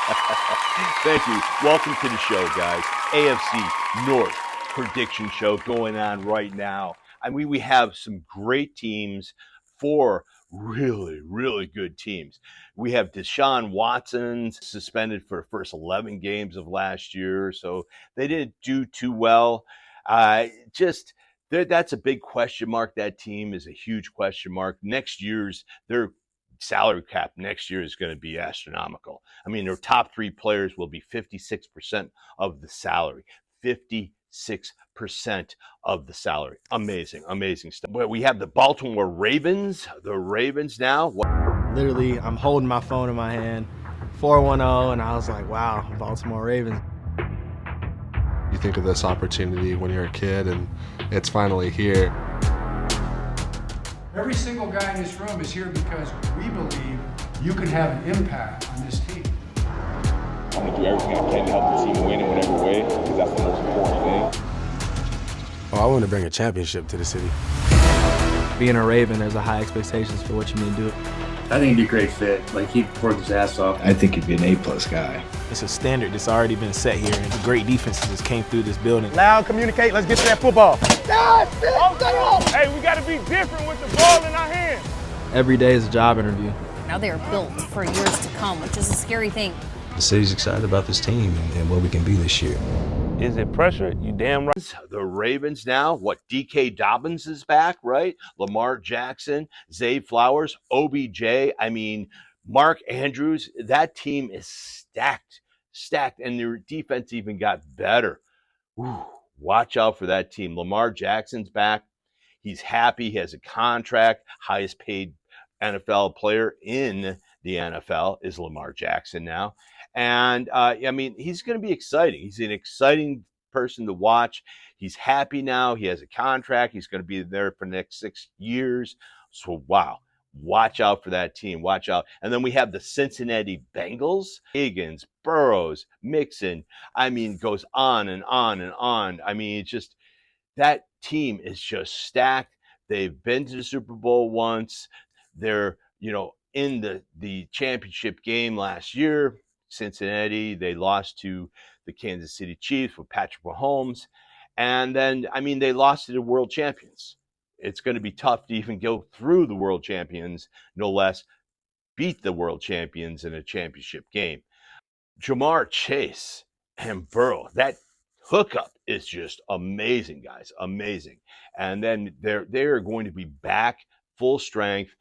Thank you. Welcome to the show, guys. AFC North prediction show going on right now. I mean, we have some great teams, four really, really good teams. We have Deshaun Watson suspended for the first 11 games of last year, so they didn't do too well. That's a big question mark. That team is a huge question mark. Next year's their salary cap next year is going to be astronomical. I mean, their top three players will be 56% of the salary. 56% of the salary. Amazing, amazing stuff. But we have the Baltimore Ravens. The Ravens now. Literally, I'm holding my phone in my hand, 4-1-0, and I was like, wow, Baltimore Ravens. You think of this opportunity when you're a kid, and it's finally here. Every single guy in this room is here because we believe you can have an impact on this team. I'm going to do everything I can to help the team win in whatever way, because that's the most important thing. Oh, I want to bring a championship to the city. Being a Raven, there's a high expectations for what you need to do. I think he'd be a great fit. Like, he'd work his ass off. I think he'd be an A+ guy. It's a standard that's already been set here, and the great defenses just came through this building. Loud, communicate, let's get to that football. Hey, we got to be different with the ball in our hands. Every day is a job interview. Now they are built for years to come, which is a scary thing. The city's excited about this team and what we can be this year. Is it pressure? You damn right. The Ravens now, D.K. Dobbins is back, right? Lamar Jackson, Zay Flowers, OBJ. I mean, Mark Andrews. That team is stacked, and their defense even got better. Ooh, watch out for that team. Lamar Jackson's back. He's happy. He has a contract. Highest paid NFL player in the NFL is Lamar Jackson now. And, I mean, he's going to be exciting. He's an exciting person to watch. He's happy now. He has a contract. He's going to be there for the next 6 years. So, wow. Watch out for that team. Watch out. And then we have the Cincinnati Bengals. Higgins, Burrows, Mixon. I mean, goes on and on and on. I mean, it's just that team is just stacked. They've been to the Super Bowl once. They're, in the championship game last year. Cincinnati, they lost to the Kansas City Chiefs with Patrick Mahomes. And then, I mean, they lost to the world champions. It's going to be tough to even go through the world champions, no less beat the world champions in a championship game. Jamar Chase and Burrow, that hookup is just amazing, guys, amazing. And then they're going to be back full strength.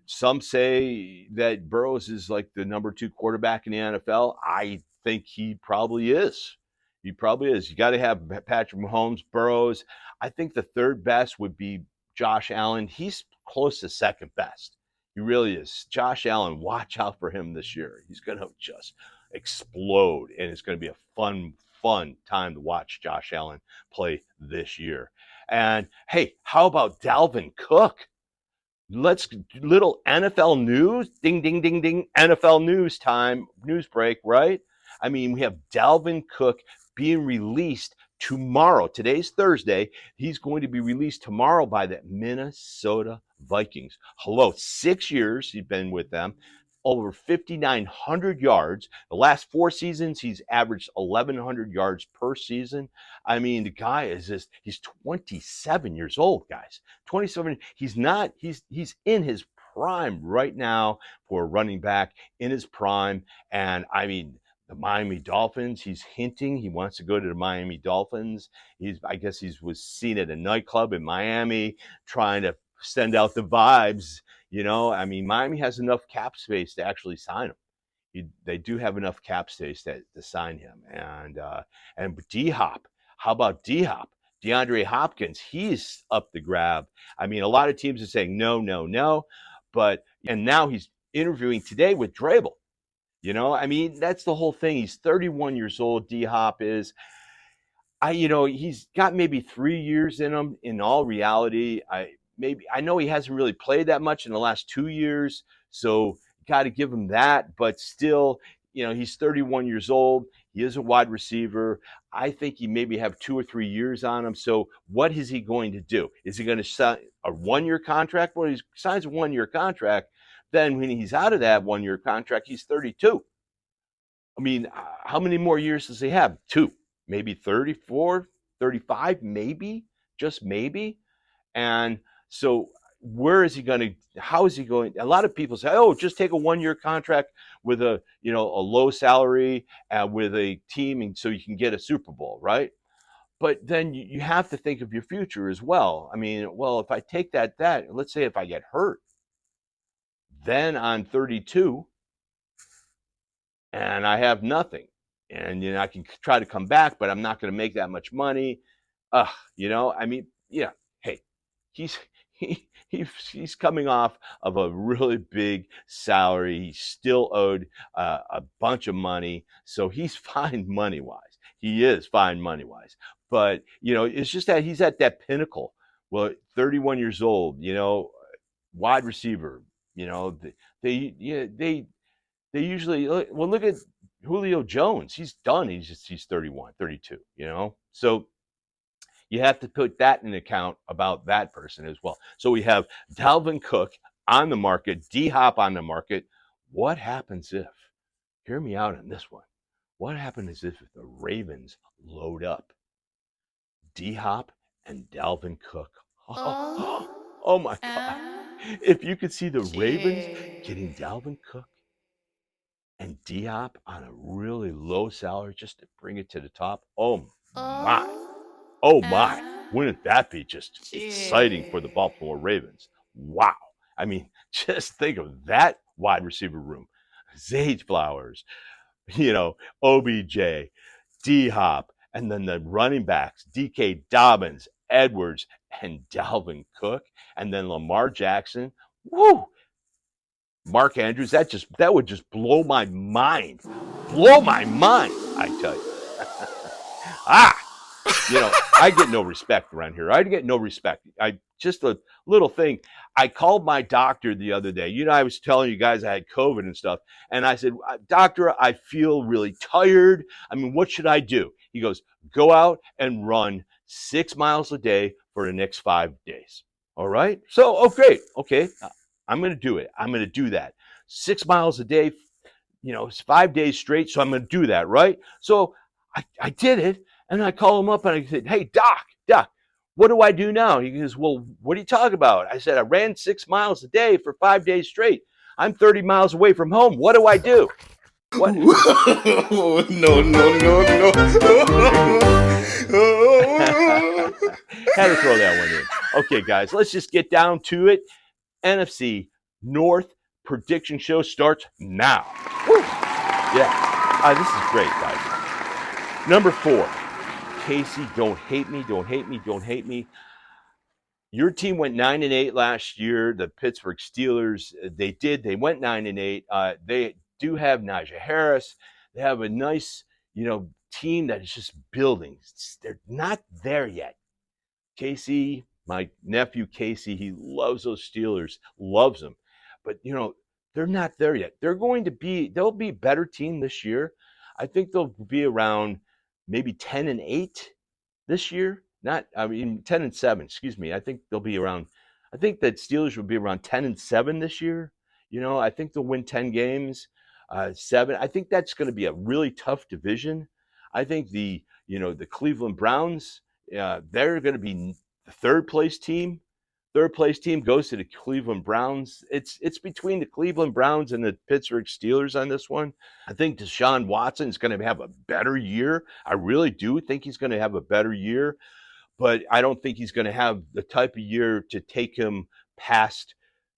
Some say that Burrows is like the number 2 quarterback in the NFL. I think he probably is. He probably is. You got to have Patrick Mahomes, Burrows. I think the third best would be Josh Allen. He's close to second best. He really is. Josh Allen, watch out for him this year. He's going to just explode, and it's going to be a fun time to watch Josh Allen play this year. And, hey, how about Dalvin Cook? Little NFL news, ding, ding, ding, ding, NFL news time, news break, right? I mean, we have Dalvin Cook being released tomorrow. Today's Thursday. He's going to be released tomorrow by the Minnesota Vikings. 6 years he's been with them, over 5,900 yards. The last 4 seasons, he's averaged 1,100 yards per season. I mean, the guy is he's 27 years old, guys. 27. He's in his prime right now for a running back, in his prime. And I mean, the Miami Dolphins, he's hinting he wants to go to the Miami Dolphins. I guess he was seen at a nightclub in Miami trying to send out the vibes. I mean, Miami has enough cap space to actually sign him. They do have enough cap space to sign him. And D-Hop, how about D-Hop? DeAndre Hopkins, he's up the grab. I mean, a lot of teams are saying no. And now he's interviewing today with Drabble. I mean, that's the whole thing. He's 31 years old, D-Hop is. He's got maybe 3 years in him in all reality. I know he hasn't really played that much in the last 2 years, so got to give him that. But still, he's 31 years old. He is a wide receiver. I think he maybe have 2 or 3 years on him. So what is he going to do? Is he going to sign a 1-year contract? Well, he signs a 1-year contract. then when he's out of that 1-year contract, he's 32. I mean, how many more years does he have? 2, maybe 34, 35, maybe, just maybe. And so where is he going to, how is he going? A lot of people say, oh, just take a 1-year contract with a, a low salary with a team, and so you can get a Super Bowl, right? But then you have to think of your future as well. I mean, well, if I take that, let's say if I get hurt, then I'm 32 and I have nothing. And, I can try to come back, but I'm not going to make that much money. I mean, yeah, hey, he's coming off of a really big salary. He's still owed a bunch of money. So he's fine money-wise. He is fine money-wise. But, it's just that he's at that pinnacle. Well, 31 years old, wide receiver, they usually, well, look at Julio Jones. He's done. He's 31, 32, So you have to put that in account about that person as well. So we have Dalvin Cook on the market, D-Hop on the market. What happens if, hear me out on this one, what happens if the Ravens load up D-Hop and Dalvin Cook? Oh my God. If you could see the Ravens getting Dalvin Cook and D-Hop on a really low salary just to bring it to the top, oh my. Wouldn't that be just exciting for the Baltimore Ravens? Wow. I mean, just think of that wide receiver room. Zay Flowers, OBJ, D-Hop, and then the running backs, DK Dobbins, Edwards, and Dalvin Cook, and then Lamar Jackson. Woo! Mark Andrews, that would just blow my mind. Blow my mind, I tell you. I get no respect around here. I get no respect. Just a little thing. I called my doctor the other day. I was telling you guys I had COVID and stuff. And I said, doctor, I feel really tired. I mean, what should I do? He goes, go out and run 6 miles a day for the next 5 days. All right. So, oh, great. Okay. I'm going to do it. I'm going to do that. 6 miles a day, it's 5 days straight. So I'm going to do that. Right. So I did it. And I call him up and I said, hey, Doc, what do I do now? He goes, well, what are you talking about? I said, I ran 6 miles a day for 5 days straight. I'm 30 miles away from home. What do I do? What? No. Had to throw that one in. Okay, guys, let's just get down to it. NFC North prediction show starts now. Woo. Yeah. This is great, guys. Number 4. Casey, don't hate me. Your team went 9-8 last year. The Pittsburgh Steelers, they went 9-8. They do have Najee Harris. They have a nice, team that is just building. They're not there yet. Casey, my nephew Casey, he loves those Steelers, loves them. But, they're not there yet. They'll be a better team this year. I think they'll be around maybe 10-8 this year. 10-7, excuse me. I think they'll be around, I think that Steelers will be around 10-7 this year. I think they'll win 10 games, 7. I think that's going to be a really tough division. I think the Cleveland Browns, they're going to be the third place team. Third place team goes to the Cleveland Browns. It's between the Cleveland Browns and the Pittsburgh Steelers on this one. I think Deshaun Watson is going to have a better year. I really do think he's going to have a better year, but I don't think he's going to have the type of year to take him past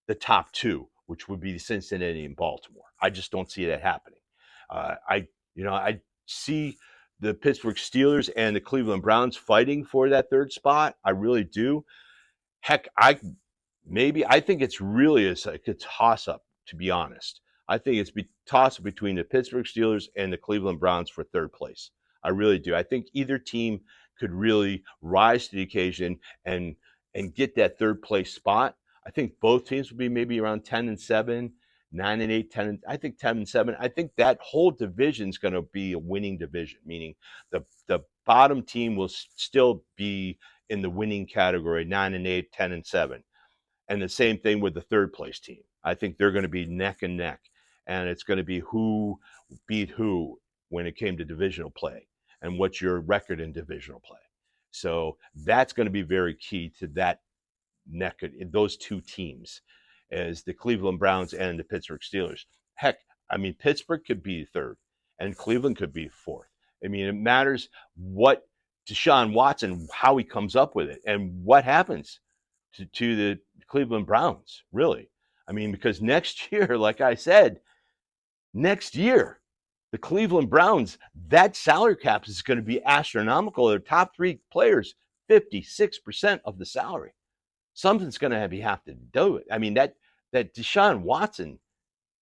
the top 2, which would be Cincinnati and Baltimore. I just don't see that happening. I see the Pittsburgh Steelers and the Cleveland Browns fighting for that third spot. I really do. Heck, I think it's really a toss-up, to be honest. I think it's toss-up between the Pittsburgh Steelers and the Cleveland Browns for third place. I really do. I think either team could really rise to the occasion and get that third place spot. I think both teams will be maybe around 10-7, 9-8, 10. I think 10-7. I think that whole division is going to be a winning division, meaning the bottom team will still be in the winning category, 9-8, 10-7. And the same thing with the third place team. I think they're going to be neck and neck, and it's going to be who beat who when it came to divisional play and what's your record in divisional play. So that's going to be very key to that neck, those two teams, as the Cleveland Browns and the Pittsburgh Steelers. Heck, I mean, Pittsburgh could be third and Cleveland could be fourth. I mean, it matters what Deshaun Watson, how he comes up with it and what happens to the Cleveland Browns, really. I mean, because next year, like I said, next year, the Cleveland Browns, that salary cap is going to be astronomical. Their top three players, 56% of the salary. Something's going to have to do it. I mean, that Deshaun Watson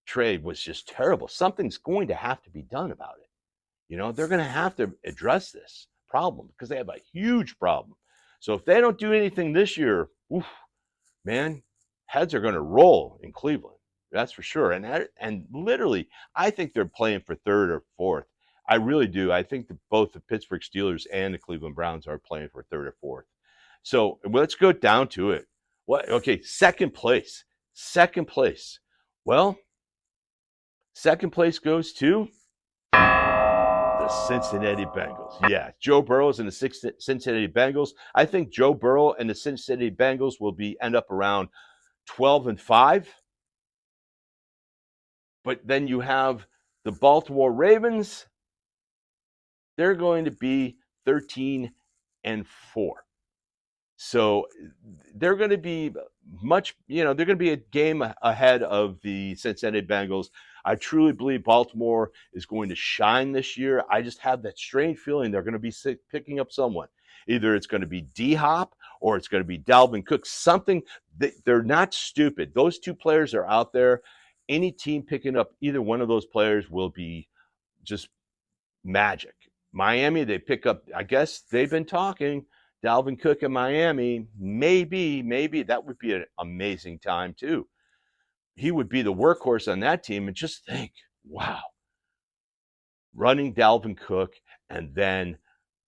trade was just terrible. Something's going to have to be done about it. You know, they're going to have to address this problem because they have a huge problem. So if they don't do anything this year, oof, man, heads are going to roll in Cleveland. That's for sure. And literally, I think they're playing for third or fourth. I really do. I think that both the Pittsburgh Steelers and the Cleveland Browns are playing for third or fourth. So let's go down to it. Okay, second place. Well, second place goes to the Cincinnati Bengals. Yeah, Joe Burrow's and the Cincinnati Bengals. I think Joe Burrow and the Cincinnati Bengals will end up around 12-5. But then you have the Baltimore Ravens. They're going to be 13-4. So they're going to be they're going to be a game ahead of the Cincinnati Bengals. I truly believe Baltimore is going to shine this year. I just have that strange feeling they're going to be picking up someone. Either it's going to be D-Hop or it's going to be Dalvin Cook. Something, they're not stupid. Those two players are out there. Any team picking up either one of those players will be just magic. Miami, they pick up, I guess they've been talking, Dalvin Cook in Miami. Maybe that would be an amazing time too. He would be the workhorse on that team. And just think, wow, running Dalvin Cook and then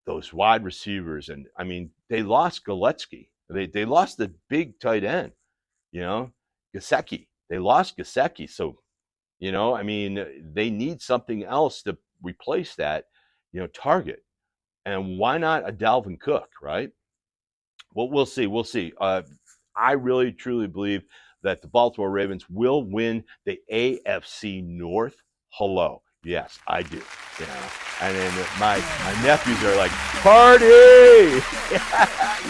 those wide receivers. And I mean, they lost Galetsky. They lost the big tight end, Gesicki. They lost Gesicki. So, I mean, they need something else to replace that, target. And why not a Dalvin Cook, right? Well, we'll see. I really, truly believe that the Baltimore Ravens will win the AFC North. Hello. Yes, I do. And then my nephews are like, party!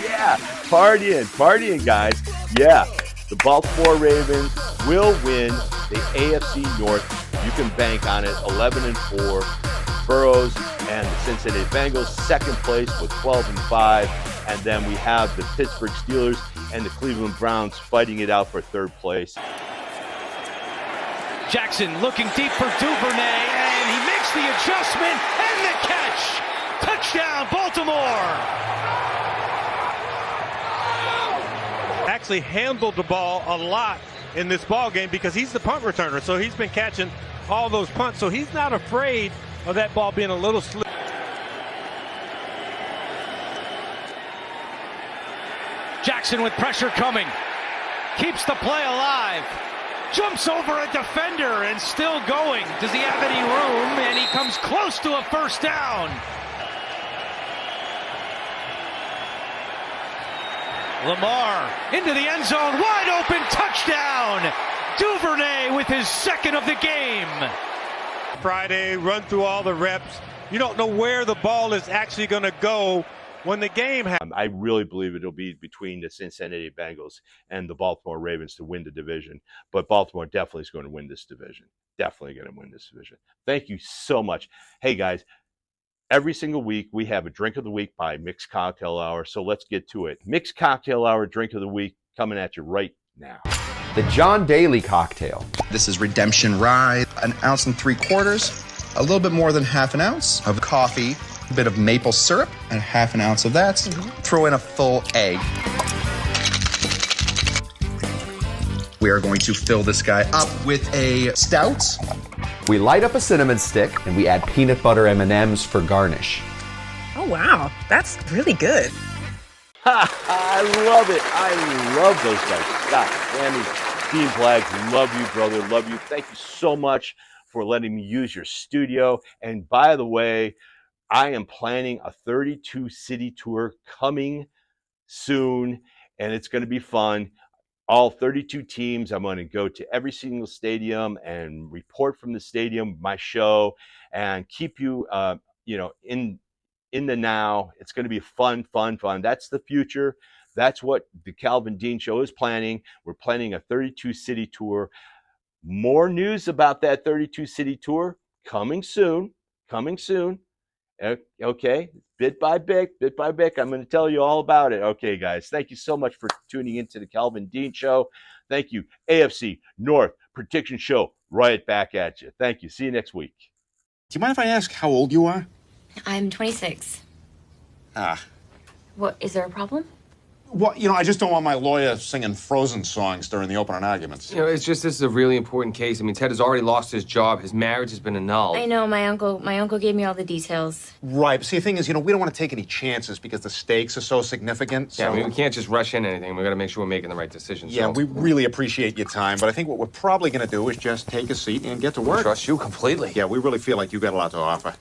Yeah, partying, guys. Yeah, the Baltimore Ravens will win the AFC North. You can bank on it, 11-4. Burrows and the Cincinnati Bengals, second place with 12-5. And then we have the Pittsburgh Steelers and the Cleveland Browns fighting it out for third place. Jackson looking deep for Duvernay, and he makes the adjustment and the catch. Touchdown, Baltimore. Actually handled the ball a lot in this ball game because he's the punt returner, so he's been catching all those punts, so he's not afraid of that ball being a little slip. Jackson with pressure coming, keeps the play alive, jumps over a defender and still going. Does he have any room? And he comes close to a first down. Lamar into the end zone, wide open, touchdown. Duvernay with his second of the game. Friday, run through all the reps. You don't know where the ball is actually going to go when the game happens. I really believe it'll be between the Cincinnati Bengals and the Baltimore Ravens to win the division. But Baltimore definitely is going to win this division. Definitely going to win this division. Thank you so much. Hey, guys, every single week we have a Drink of the Week by Mixed Cocktail Hour. So let's get to it. Mixed Cocktail Hour Drink of the Week coming at you right now. The John Daly Cocktail. This is Redemption Rye, 1 ounce and 3/4, a little bit more than half an ounce of coffee, a bit of maple syrup, and half an ounce of that. Throw in a full egg. We are going to fill this guy up with a stout. We light up a cinnamon stick and we add peanut butter M&Ms for garnish. Oh, wow. That's really good. I love it. I love those guys. Scott, Sammy, Team Flags, love you, brother. Love you. Thank you so much for letting me use your studio. And by the way, I am planning a 32-city tour coming soon, and it's going to be fun. All 32 teams. I'm going to go to every single stadium and report from the stadium, my show, and keep you, in the now. It's going to be fun. That's the future. That's what the Calvin Dean Show is planning. We're planning a 32-city tour. More news about that 32-city tour coming soon. Okay, bit by bit. I'm going to tell you all about it. Okay, guys, thank you so much for tuning into the Calvin Dean Show. Thank you. AFC North Prediction Show right back at you. Thank you. See you next week. Do you mind if I ask how old you are? I'm 26. What, is there a problem? Well, I just don't want my lawyer singing Frozen songs during the opening arguments. It's just this is a really important case. I mean, Ted has already lost his job. His marriage has been annulled. I know, my uncle gave me all the details. Right, but see, the thing is, we don't want to take any chances because the stakes are so significant. So... Yeah, I mean, we can't just rush into anything. We've got to make sure we're making the right decision. Yeah, we really appreciate your time, but I think what we're probably going to do is just take a seat and get to work. Trust you completely. Yeah, we really feel like you got a lot to offer.